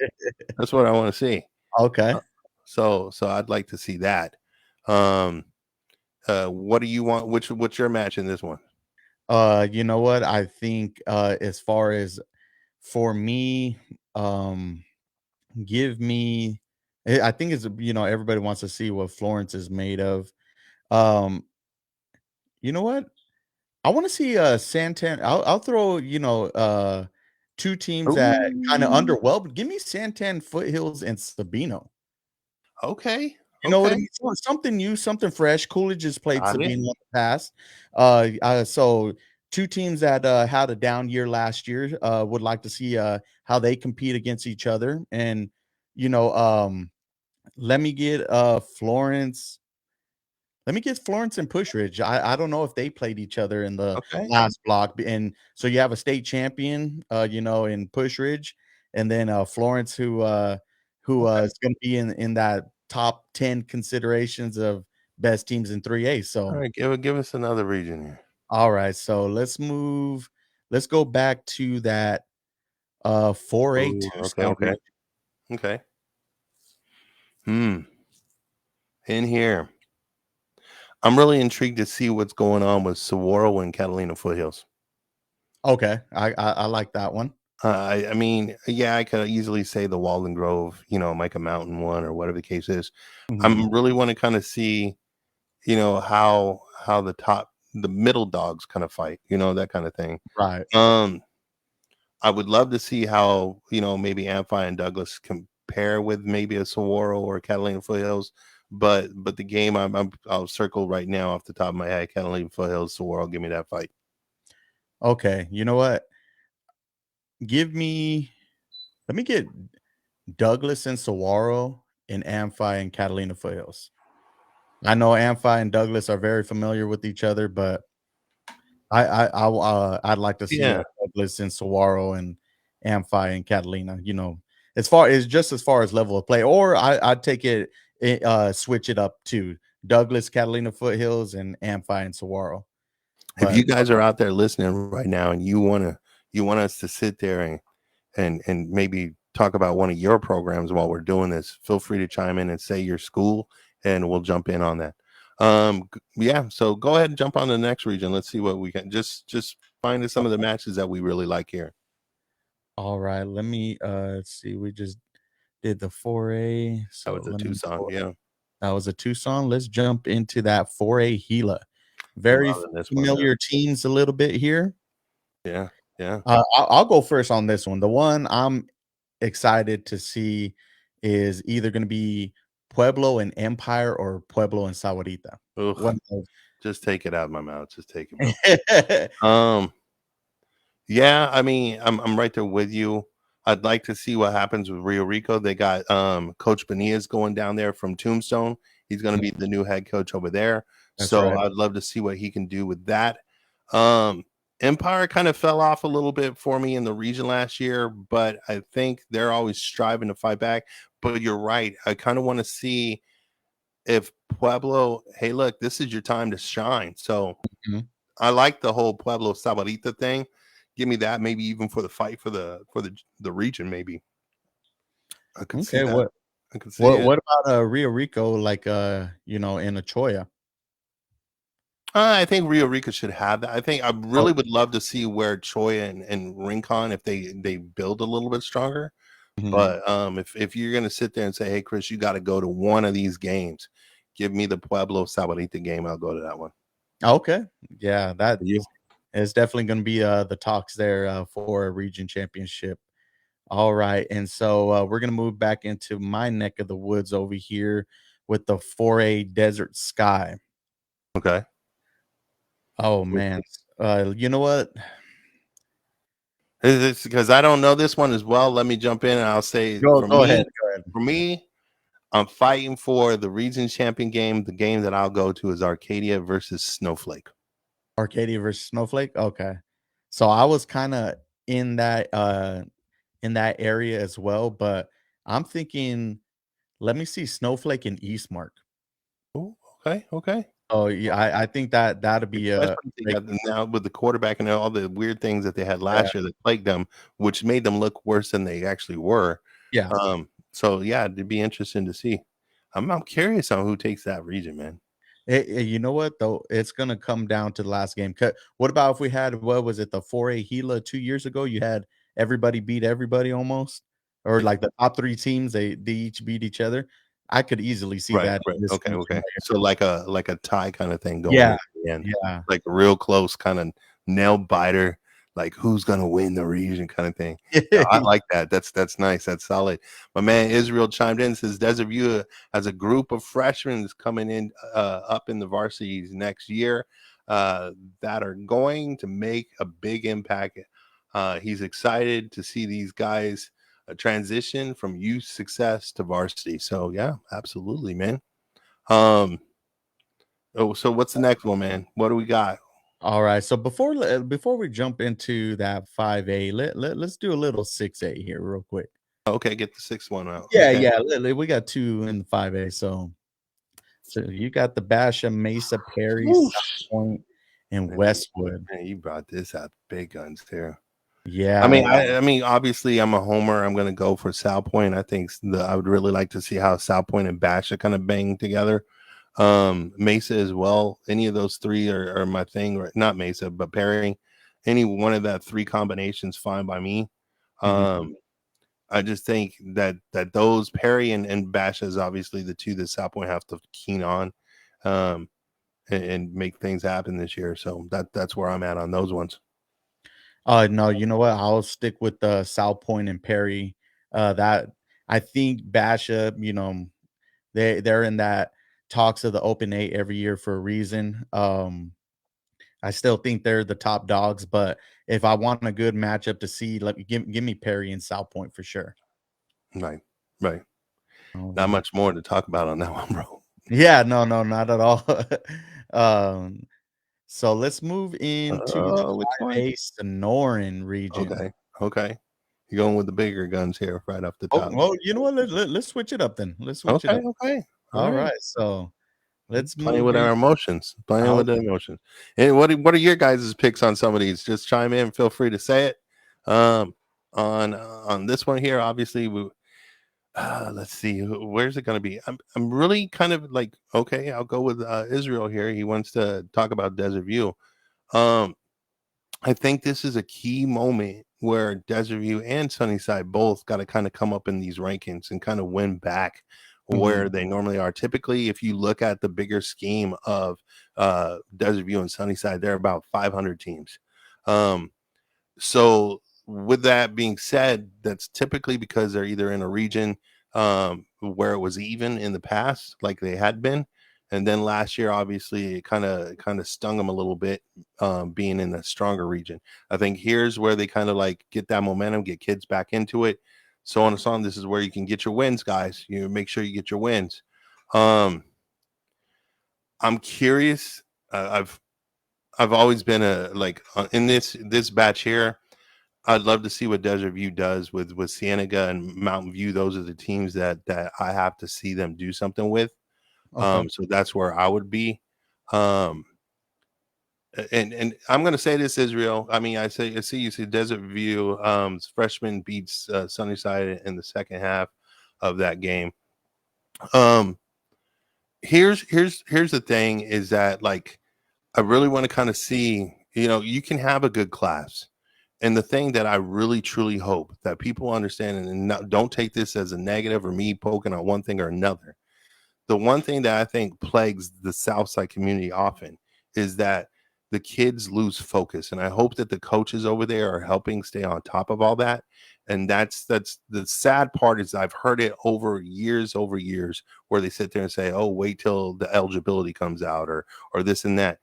That's what I wanna see. Okay. Uh, so I'd like to see that. Um, what do you want? What's your match in this one? You know what? I think as far as for me, give me I think it's everybody wants to see what Florence is made of. Um, you know what? I want to see Santan. I'll throw, two teams that kind of Ooh, underwhelmed. Give me Santan Foothills and Sabino. okay, You know what I okay, mean? Something new, something fresh. Coolidge has played got Sabino it. in the past. So two teams that had a down year last year would like to see how they compete against each other. And you know, let me get Florence. Let me get Florence and Pushridge. I don't know if they played each other in the Okay, last block. And so you have a state champion, in Pushridge, and then Florence, who okay. is going to be in that top 10 considerations of best teams in 3A. All So, right, give us another region here. all right, so let's move. Let's go back to that 4A Ooh, okay, Tucson okay, region. okay. Hmm. In here, I'm really intrigued to see what's going on with Saguaro and Catalina Foothills. Okay, I like that one. I mean, yeah, I could easily say the Walden Grove, Micah Mountain one or whatever the case is. Mhm. I'm really want to kind of see, how the middle dogs kind of fight, that kind of thing. Right. Um, I would love to see how, maybe Amphi and Douglas compare with maybe a Saguaro or Catalina Foothills. But the game I'll circle right now off the top of my head, Catalina Foothills, Saguaro, give me that fight. Okay, you know what? Give me. Let me get Douglas and Saguaro and Amphi and Catalina Foothills. I know Amphi and Douglas are very familiar with each other, but I'd like to see Yeah. Douglas and Saguaro and Amphi and Catalina. As far as level of play, or I'd take it, switch it up to Douglas, Catalina Foothills, and Amphi and Saguaro. If But you guys are out there listening right now and you want us to sit there and maybe talk about one of your programs while we're doing this, feel free to chime in and say your school and we'll jump in on that. Yeah, so go ahead and jump on to the next region. Let's see what we can just find us some of the matches that we really like here. all right, let me see. We just did the 4A, That so was a let me Tucson. go. Yeah, That was a Tucson. Let's jump into that 4A Gila. I'm Very loving this one. familiar teams a little bit here. Yeah, yeah. I'll go first on this one. The one I'm excited to see is either going to be Pueblo and Empire or Pueblo and Sahuarita. Ugh, One of just take it out of my mouth. Just take it, bro. those. Um, Yeah, I mean, I'm right there with you. I'd like to see what happens with Rio Rico. They got Coach Benias going down there from Tombstone. He's going to be the new head coach over there. That's So right. I'd love to see what he can do with that. Um, Empire kind of fell off a little bit for me in the region last year, but I think they're always striving to fight back. But you're right. I kind of want to see if Pueblo, hey, look, this is your time to shine. So Mhm. I like the whole Pueblo Sabarita thing. give me that. Maybe even for the fight for the region. Maybe I could see Okay, that. what I could see what it. what about Rio Rico, like in Achoya? I think Rio Rico should have that. I think I Oh, really would love to see where Choi and Rincon, if they build a little bit stronger. mhm. But if you're gonna sit there and say, "Hey, Chris, you got to go to one of these games," give me the Pueblo Sabanita game. I'll go to that one. Okay. Yeah, that You is definitely gonna be, the talks there, for a region championship. Alright, and so, we're gonna move back into my neck of the woods over here with the 4A Desert Sky. okay? Oh, man. You know what? It's because I don't know this one as well. Let me jump in and I'll say Go ahead, go ahead. for me, I'm fighting for the region champion game. The game that I'll go to is Arcadia versus Snowflake. Arcadia versus Snowflake? Okay. So, I was kinda in that area as well, but I'm thinking, let me see Snowflake and Eastmark. Oh, okay, okay. Oh, yeah, I think that that'd be a Especially if they great got now with the quarterback and all the weird things that they had yeah, last year that plagued them, which made them look worse than they actually were. yeah. So yeah, it'd be interesting to see. I'm curious on who takes that region, man. You know what though? It's gonna come down to the last game. What about if we had what was it the 4A Gila 2 years ago? You had everybody beat everybody almost, or like the top three teams they each beat each other. I could easily see Right, that right. in this Okay, region okay. right So like a tie kind of thing going here. into the end. Yeah, Like a real close kind of nail biter, like who's gonna win the region kind of thing. Yeah, I yeah. like that. That's nice. That's solid. My man Israel chimed in, says Desert View has a group of freshmen coming in up in the varsities next year uh, that are going to make a big impact. He's excited to see these guys transition from youth success to varsity. So yeah, absolutely, man. Um, oh, so what's the next one, man? What do we got? All right. So before we jump into that 5A, let's do a little 6A here real quick. Okay, get the sixth one out. Yeah, Okay. yeah. We got two in the 5A. So you got the Basha, Mesa, Perry, South Whoosh. Point, and Man, Westwood. man, you brought this out big guns there. I Yeah, mean, I mean, obviously, I'm a homer. I'm going to go for South Point. I think I would really like to see how South Point and Bash are kind of bang together. Mesa as well. Any of those three are my thing. Right? Not Mesa, but Perry. Any one of that three combinations, fine by me. mhm. Um, I just think that those Perry and Bash is obviously the two that South Point have to keen on, um, and make things happen this year. So that's where I'm at on those ones. No, you know what? I'll stick with the South Point and Perry. That I think Basha, they're in that talks of the Open 8 every year for a reason. I still think they're the top dogs, but if I want a good matchup to see, let me give me Perry and South Point for sure. Right, right. All Not right. much more to talk about on that one, bro. Yeah, no, no, not at all. um, so let's move into the Which one? 5A Sonoran region. Okay, okay. You're going with the bigger guns here, right off the Oh, top. well, you know what? Let's switch it up then. Let's switch it Okay, up. okay. All All right. right, so let's Playing move with in. our emotions. Playing Oh, with the emotions. And what are your guys' picks on some of these? Just chime in. Feel free to say it. Um, on this one here, obviously, let's see, where's it going to be? I'm really kind of like, okay, I'll go with Israel here. He wants to talk about Desert View. Um, I think this is a key moment where Desert View and Sunnyside both got to kind of come up in these rankings and kind of win back mhm, where they normally are. Typically, if you look at the bigger scheme of Desert View and Sunnyside, they're about 500 teams. Um, so with that being said, that's typically because they're either in a region where it was even in the past, like they had been, and then last year, obviously, it kind of stung them a little bit, being in a stronger region. I think here's where they kind of like get that momentum, get kids back into it, so on and so on. This is where you can get your wins, guys. You make sure you get your wins. Um, I'm curious. I've always been a like in this batch here. I'd love to see what Desert View does with Cienega and Mountain View. Those are the teams that I have to see them do something with. okay. So that's where I would be. Um, and I'm going to say this, Israel. I mean, I see you see Desert View. Freshman beats Sunnyside in the second half of that game. Um, here's the thing: is that like I really want to kind of see. You know, you can have a good class, and the thing that I really truly hope that people understand and don't take this as a negative or me poking on one thing or another. The one thing that I think plagues the Southside community often is that the kids lose focus, and I hope that the coaches over there are helping stay on top of all that. And that's the sad part is I've heard it over years, where they sit there and say, "Oh, wait till the eligibility comes out," or this and that.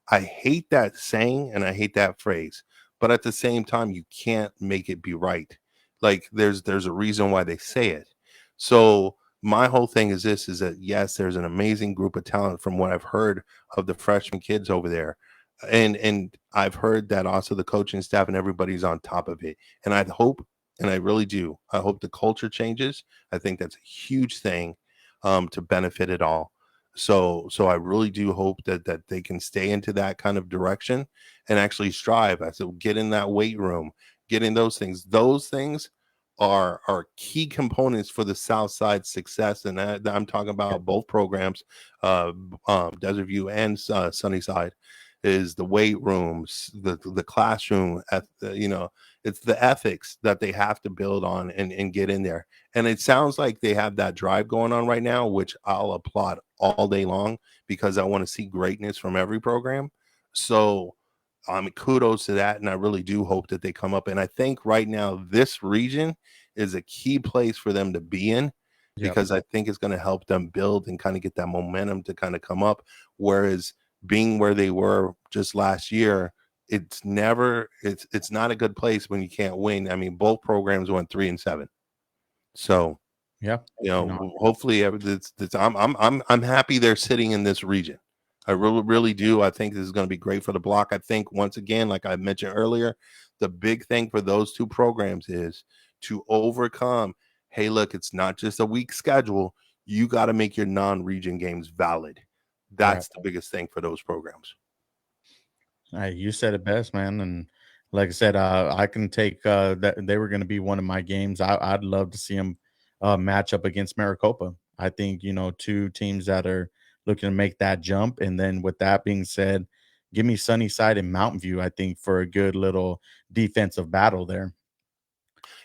I hate that saying and I hate that phrase, but at the same time, you can't make it be right. Like there's a reason why they say it. So my whole thing is this is that yes, there's an amazing group of talent from what I've heard of the freshman kids over there. And I've heard that also the coaching staff and everybody's on top of it. And I hope, and I really do, I hope the culture changes. I think that's a huge thing to benefit it all. So I really do hope that they can stay into that kind of direction and actually strive. I said get in that weight room, get in those things. Those things are key components for the South Side success, and I'm talking Yeah. about both programs, Desert View and Sunnyside. Is the weight rooms, the classroom, you know, it's the ethics that they have to build on and get in there. And it sounds like they have that drive going on right now, which I'll applaud all day long because I want to see greatness from every program. So kudos to that, and I really do hope that they come up. And I think right now this region is a key place for them to be in Yep. because I think it's going to help them build and kind of get that momentum to kind of come up. Whereas being where they were just last year, it's not a good place when you can't win. I mean, both programs went 3-7, so Yeah. you You know, know, hopefully, I'm happy they're sitting in this region. I really, really do. I think this is going to be great for the block. I think once again, like I mentioned earlier, the big thing for those two programs is to overcome. Hey, look, it's not just a weak schedule. You got to make your non-region games valid. right. That's the biggest thing for those programs. You said it best, man. And like I said, I can take that they were going to be one of my games. I'd love to see them match up against Maricopa. I think, you know, two teams that are looking to make that jump. And then with that being said, give me Sunnyside and Mountain View, I think, for a good little defensive battle there.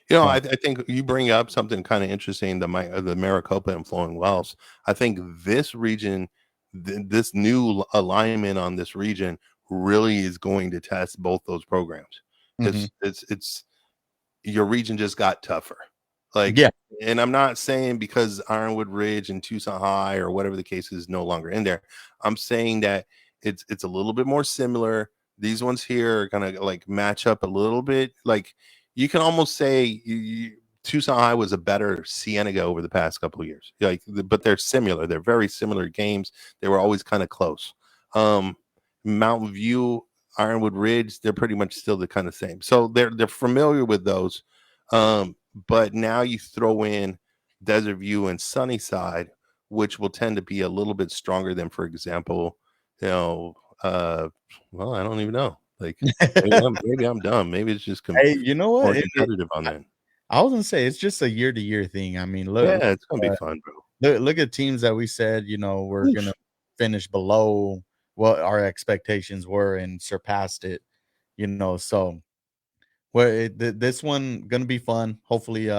You know, So, I think you bring up something kind of interesting, the Maricopa and Flowing Wells. I think this region, this new alignment on this region really is going to test both those programs mhm. because it's your region just got tougher. Like, Yeah. and I'm not saying because Ironwood Ridge and Tucson High or whatever the case is no longer in there. I'm saying that it's a little bit more similar. These ones here are gonna like match up a little bit. Like you can almost say Tucson High was a better Cienega over the past couple of years. Like, but they're similar. They're very similar games. They were always kind of close. Um, Mountain View, Ironwood Ridge, they're pretty much still the kind of same. So they're familiar with those. But now you throw in Desert View and Sunnyside, which will tend to be a little bit stronger than, for example, you know, uh, well, I don't even know. Like maybe I'm dumb. Maybe it's just Hey, you know what? more competitive on that. I was gonna say it's just a year to year thing. I mean, Yeah, it's gonna be fun, bro. look at teams that we said, you know, we're gonna Oof. finish below what our expectations were and surpassed it, you know. So well, this one gonna be fun. Hopefully,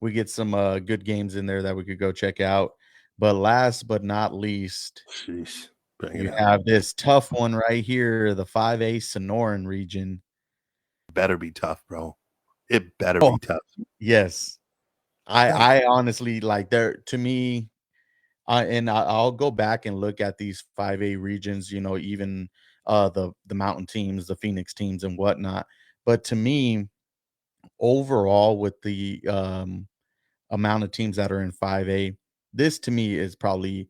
we get some good games in there that we could go check out. But last but not least, Sheesh. Bring it you out. have this tough one right here, the 5A Sonoran region. Better be tough, bro. It better Oh, be tough. yes. Like, I honestly like there to me. I'll go back and look at these 5A regions, you know, even the mountain teams, the Phoenix teams and whatnot. But to me, overall, with the amount of teams that are in 5A, this to me is probably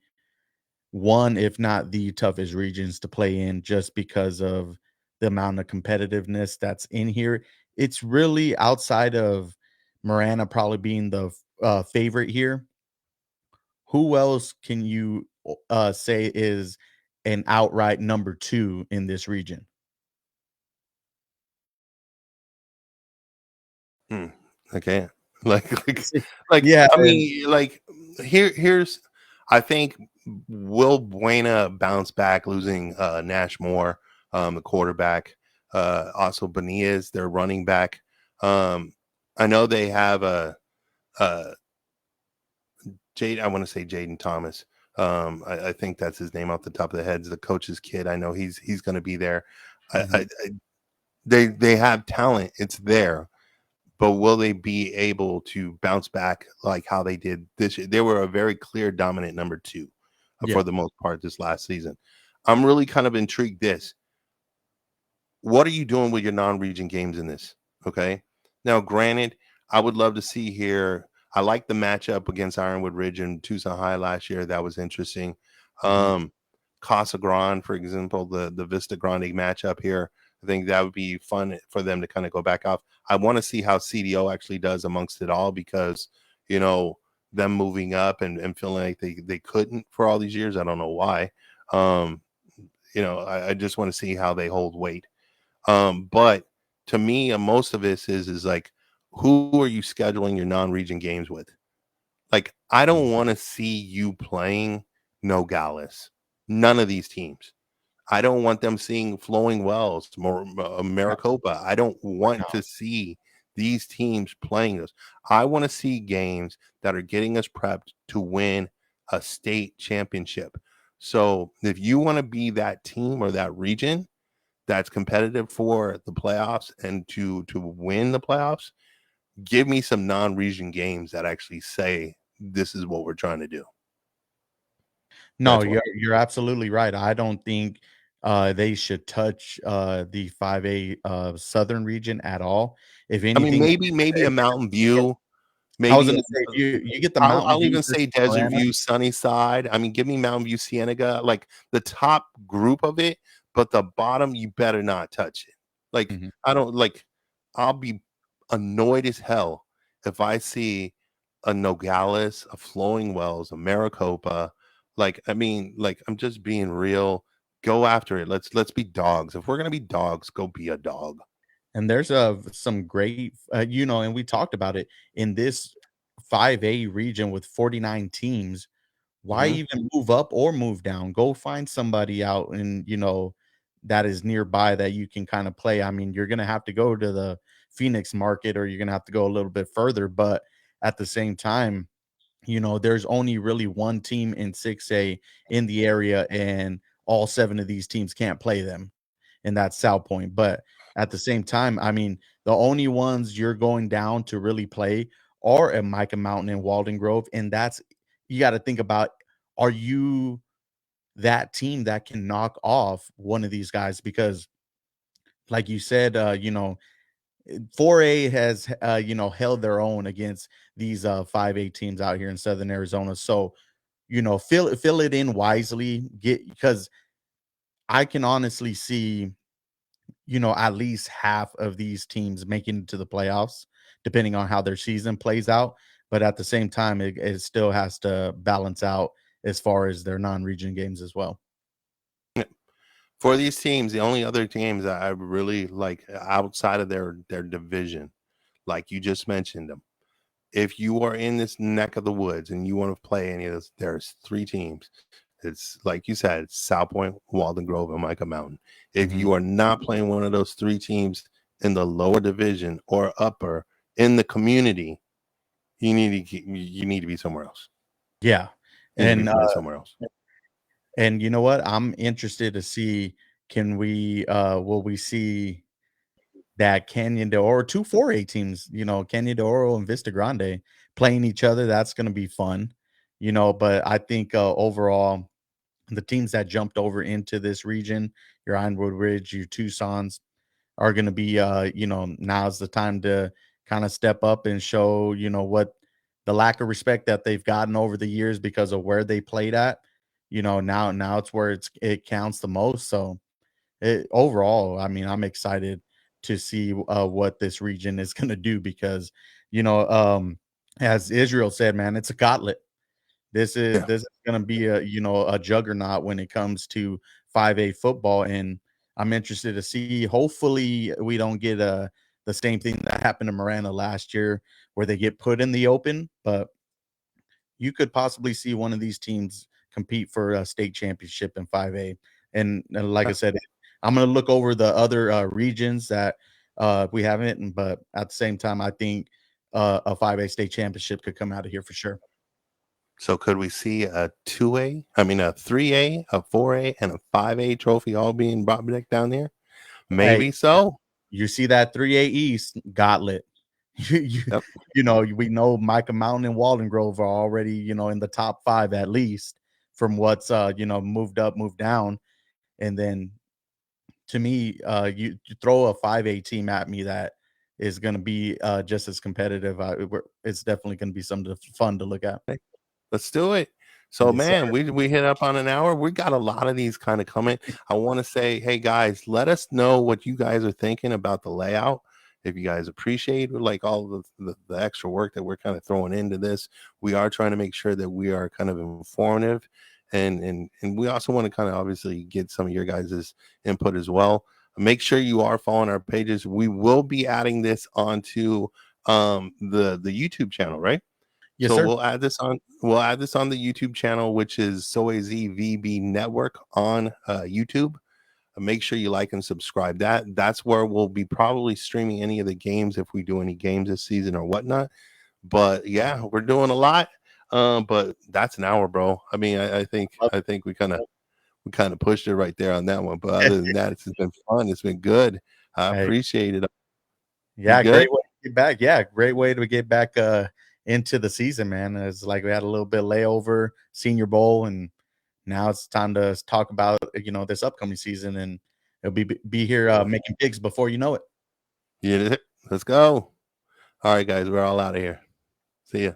one, if not the toughest regions to play in, just because of the amount of competitiveness that's in here. It's really outside of Marana probably being the favorite here. Who else can you say is an outright number 2 in this region. Hmm, okay. Like See, like, yeah, I and mean, like, here's I think will Buena bounce back losing, Nash Moore, the quarterback, also Benitez, their running back. Um, I know they have a Jade I wanna say Jaden Thomas. I think that's his name off the top of the head, is the coach's kid. I know he's gonna be there. mhm, I they have talent, it's there, but will they be able to bounce back like how they did this year? They were a very clear dominant number 2, yeah. for the most part this last season. I'm really kind of intrigued this. What are you doing with your non-region games in this? Okay. Now, granted, I would love to see here. I like the matchup against Ironwood Ridge and Tucson High last year. That was interesting. Mhm. Um, Casa Grande, for example, the Vista Grande matchup here. I think that would be fun for them to kind of go back off. I want to see how CDO actually does amongst it all because, you know, them moving up and feeling like they couldn't for all these years. I don't know why. Um, I just want to see how they hold weight. But to me, most of this is like, who are you scheduling your non-region games with? Like, I Mm. don't want to see you playing Nogales. None of these teams. I don't want them seeing Flowing Wells, Maricopa. I don't want to see these teams playing this. I want to see games that are getting us prepped to win a state championship. So if you want to be that team or that region, that's competitive for the playoffs and to win the playoffs, give me some non-region games that actually say this is what we're trying to do. No, That's what you're absolutely right. I don't think, they should touch, the 5A, Southern region at all. If I mean, anything, maybe a if Mountain get View, I was maybe gonna say, if you get the Mountain I'll View even say versus Desert Marana. View, Sunnyside. I mean, give me Mountain View, Cienega, like the top group of it, but the bottom you better not touch it. Like Mhm. I don't like. I'll be annoyed as hell if I see a Nogales, a Flowing Wells, a Maricopa. Like I mean, like I'm just being real. Go after it. Let's be dogs. If we're gonna be dogs, go be a dog. And there's, some great, and we talked about it in this 5A region with 49 teams. Why Hmm. even move up or move down? Go find somebody out and, that is nearby that you can kinda play. I mean, you're gonna have to go to the Phoenix market or you're gonna have to go a little bit further, but at the same time, there's only really one team in 6A in the area, and all 7 of these teams can't play them, and that's South Point. But at the same time, I mean, the only ones you're going down to really play are at Micah Mountain and Walden Grove, and that's you gotta think about, are you that team that can knock off one of these guys? Because like you said, 4A has, held their own against these, 5A teams out here in Southern Arizona. So, fill it in wisely, get because I can honestly see, at least half of these teams making it to the playoffs, depending on how their season plays out. But at the same time, it still has to balance out as far as their non-region games as well. For these teams, the only other teams that I really like outside of their division, like you just mentioned them. If you are in this neck of the woods and you want to play any of this, there's 3 teams. It's like you said, it's South Point, Walden Grove, and Micah Mountain. If Mhm. you are not playing one of those 3 teams in the lower division or upper in the community, you need to be somewhere else. Yeah, You need to be and playing somewhere else. you know what? I'm interested to see, will we see that Canyon de Oro, 2 4A teams, Canyon de Oro and Vista Grande playing each other. That's going to be fun, but I think, overall, the teams that jumped over into this region, your Ironwood Ridge, your Tucson's, are going to be, now's the time to kind of step up and show, what the lack of respect that they've gotten over the years because of where they played at. Now it's where it counts the most. So, overall, I mean, I'm excited to see, what this region is going to do because, you know, um, as Israel said, man, it's a gauntlet. Yeah. this is gonna be a, you know, a juggernaut when it comes to 5A football, and I'm interested to see. Hopefully, we don't get the same thing that happened to Miranda last year, where they get put in the open, but you could possibly see one of these teams compete for a state championship in 5A. And like I said, I'm gonna look over the other regions that we haven't, but at the same time, I think a 5A state championship could come out of here for sure. So could we see a 2A, I mean a 3A, a 4A, and a 5A trophy all being brought back down there? Hey, Maybe so. you see that 3A East gauntlet. You, you, Yep. you know, we know Micah Mountain and Walden Grove are already, you know, in the top five at least from what's you know, moved up, moved down. And then to me, you throw a 5A team at me that is going to be just as competitive. It's definitely going to be something fun to look at. Let's do it. So, Yes, sir. man, we hit up on an hour. We got a lot of these kind of coming. I want to say, hey guys, let us know what you guys are thinking about the layout. If you guys appreciate like all the extra work that we're kind of throwing into this, we are trying to make sure that we are kind of informative, and we also want to kind of obviously get some of your guys' input as well. Make sure you are following our pages. We will be adding this onto the YouTube channel, right? Yes, So sir. we'll add this on the YouTube channel, which is SoAZVB Network on YouTube. Make sure you like and subscribe. That's where we'll be probably streaming any of the games if we do any games this season or whatnot. But yeah, we're doing a lot. But that's an hour, bro. I mean, I think we kind of pushed it right there on that one. But other than that, it's been fun. It's been good. I Hey, appreciate it. You yeah, great good? way to get back. Yeah, great way to get back into the season, man. It's like we had a little bit of layover, Senior Bowl, and now it's time to talk about, you know, this upcoming season, and it'll be here making picks before you know it. Yeah, let's go. All right, guys, we're all out of here. See ya.